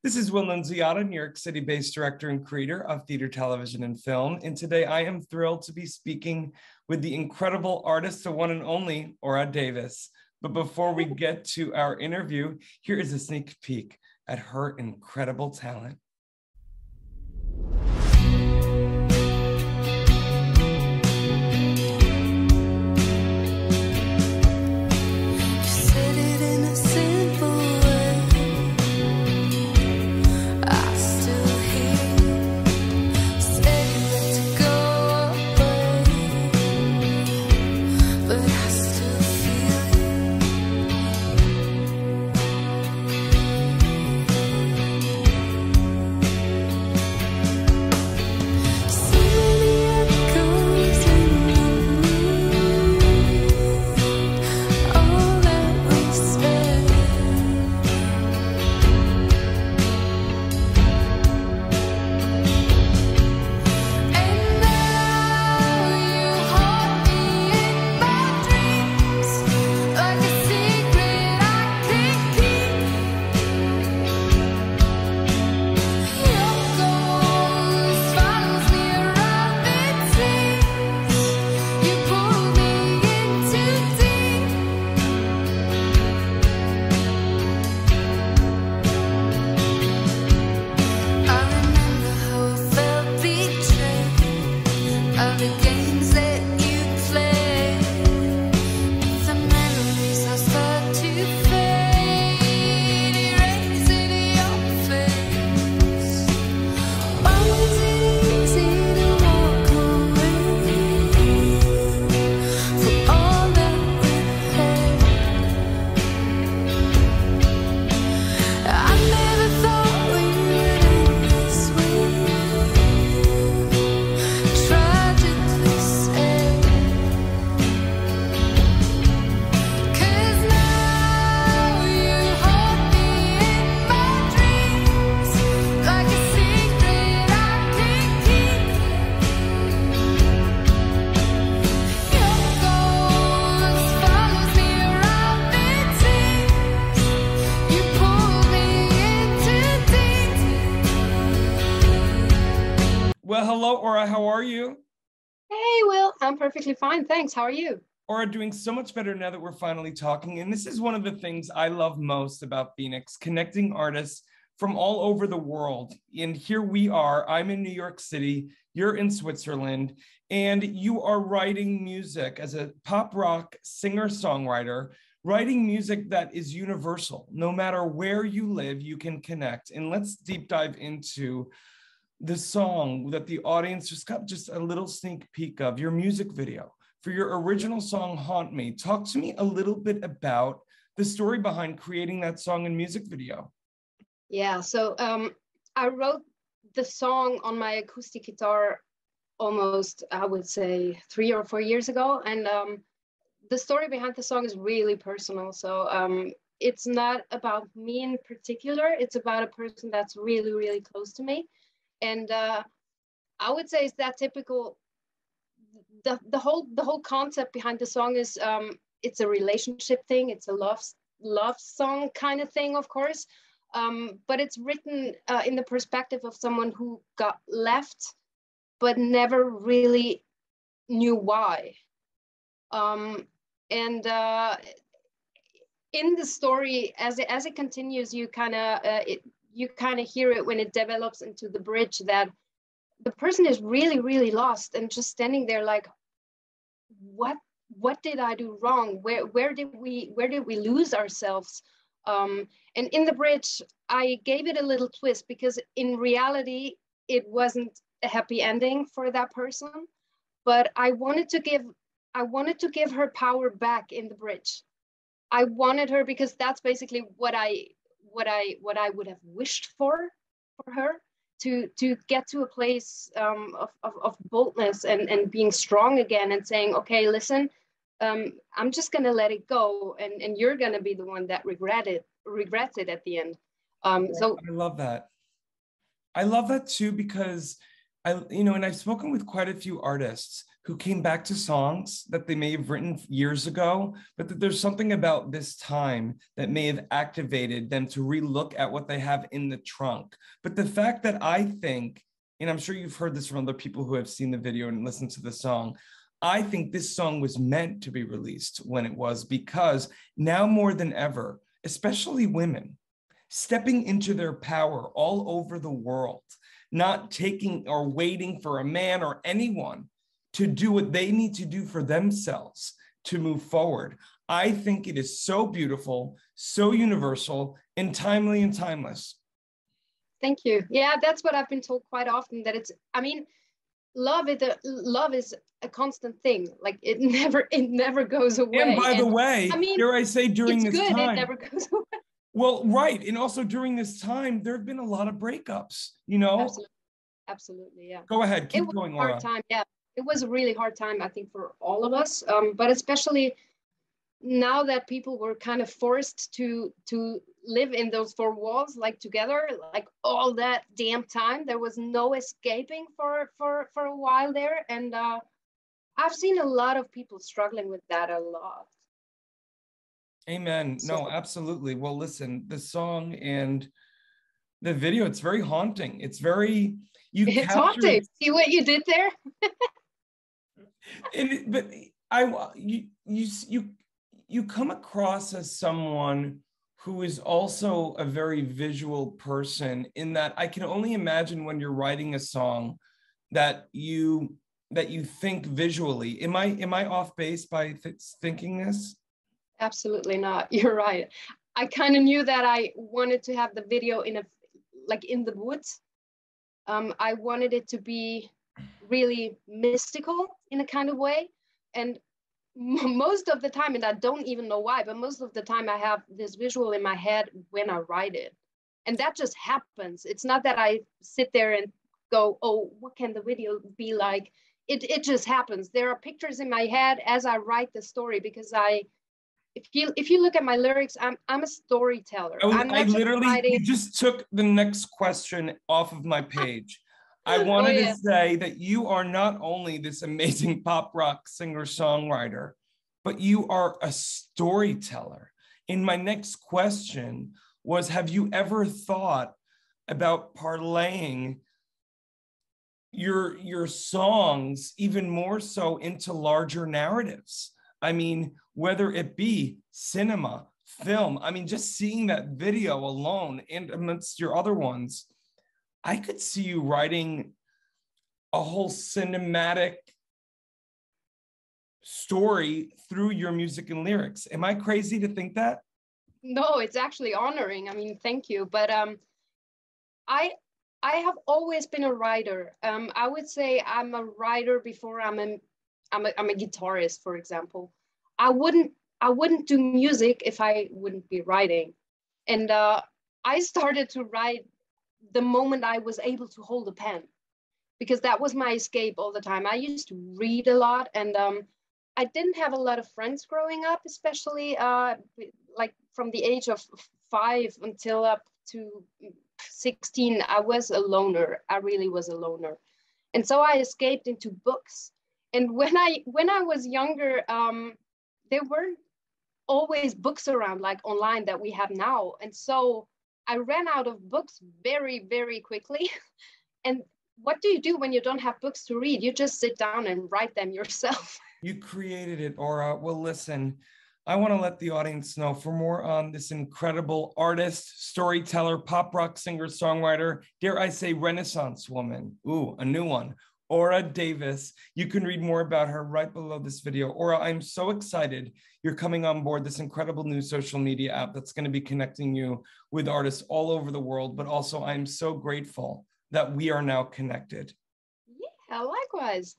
This is Will Nunziata, New York City-based director and creator of theater, television, and film. And today I am thrilled to be speaking with the incredible artist, the one and only Aura Davis. But before we get to our interview, here is a sneak peek at her incredible talent. Well, hello, Aura. How are you? Hey, Will. I'm perfectly fine. Thanks. How are you? Aura, doing so much better now that we're finally talking. And this is one of the things I love most about FENIX, connecting artists from all over the world. And here we are. I'm in New York City. You're in Switzerland. And you are writing music as a pop rock singer-songwriter, writing music that is universal. No matter where you live, you can connect. And let's deep dive into the song that the audience just got just a little sneak peek of, your music video for your original song, Haunt Me. Talk to me a little bit about the story behind creating that song and music video. Yeah, so I wrote the song on my acoustic guitar almost, I would say, 3 or 4 years ago. And the story behind the song is really personal. So it's not about me in particular. It's about a person that's really, really close to me. And I would say it's that typical, the whole concept behind the song is it's a relationship thing. It's a love song kind of thing, of course. But it's written in the perspective of someone who got left, but never really knew why. And in the story, as it continues, you kind of hear it when it develops into the bridge that the person is really, really lost and just standing there like, what did I do wrong? Where did we lose ourselves? And in the bridge, I gave it a little twist because in reality, it wasn't a happy ending for that person, but I wanted to give her power back in the bridge. I wanted her, because that's basically what I would have wished for her, to get to a place of boldness and being strong again and saying, okay, listen, I'm just gonna let it go, and you're gonna be the one that regrets it at the end. So I love that. I love that too, because and I've spoken with quite a few artists who came back to songs that they may have written years ago, but that there's something about this time that may have activated them to relook at what they have in the trunk. But the fact that I think, and I'm sure you've heard this from other people who have seen the video and listened to the song, I think this song was meant to be released when it was, because now more than ever, especially women, stepping into their power all over the world, not taking or waiting for a man or anyone to do what they need to do for themselves to move forward. I think it is so beautiful, so universal, and timely and timeless. Thank you. Yeah, that's what I've been told quite often, that it's, I mean, love is a constant thing. Like it never goes away. And by the way, I mean, dare I say, during this time, it never goes away. Well, right. And also during this time, there have been a lot of breakups, you know? Absolutely, yeah. Go ahead, keep going, Aura. Hard time, yeah. It was a really hard time, I think, for all of us, but especially now that people were kind of forced to live in those four walls, like together, like all that damn time. There was no escaping for a while there, and I've seen a lot of people struggling with that a lot. Amen. No, absolutely. Well, listen, the song and the video, it's very haunting. It's very, it's haunting. See what you did there? But you come across as someone who is also a very visual person, in that I can only imagine when you're writing a song that you think visually. Am I off base by thinking this? Absolutely not. You're right. I kind of knew that I wanted to have the video in the woods. I wanted it to be really mystical in a kind of way. And most of the time, and I don't even know why, but most of the time I have this visual in my head when I write it. And that just happens. It's not that I sit there and go, oh, what can the video be like? It just happens. There are pictures in my head as I write the story, because if you look at my lyrics, I'm a storyteller. I literally, you just took the next question off of my page. I wanted to say that you are not only this amazing pop rock singer-songwriter, but you are a storyteller. And my next question was, have you ever thought about parlaying your songs even more so into larger narratives? I mean, whether it be cinema, film, I mean, just seeing that video alone and amongst your other ones, I could see you writing a whole cinematic story through your music and lyrics. Am I crazy to think that? No, it's actually honoring. I mean, thank you. But I have always been a writer. I would say I'm a writer before I'm a guitarist, for example. I wouldn't do music if I wouldn't be writing. And I started to write the moment I was able to hold a pen, because that was my escape all the time. I used to read a lot, and I didn't have a lot of friends growing up, especially like from the age of 5 until up to 16. I was a loner. I really was a loner. And so I escaped into books. And when I was younger, there weren't always books around like online that we have now. And so I ran out of books very, very quickly. And what do you do when you don't have books to read? You just sit down and write them yourself. You created it, Aura. Well, listen, I want to let the audience know, for more on this incredible artist, storyteller, pop rock singer, songwriter, dare I say Renaissance woman. Ooh, a new one. Aura Davis. You can read more about her right below this video. Aura, I'm so excited you're coming on board this incredible new social media app that's going to be connecting you with artists all over the world, but also I'm so grateful that we are now connected. Yeah, likewise.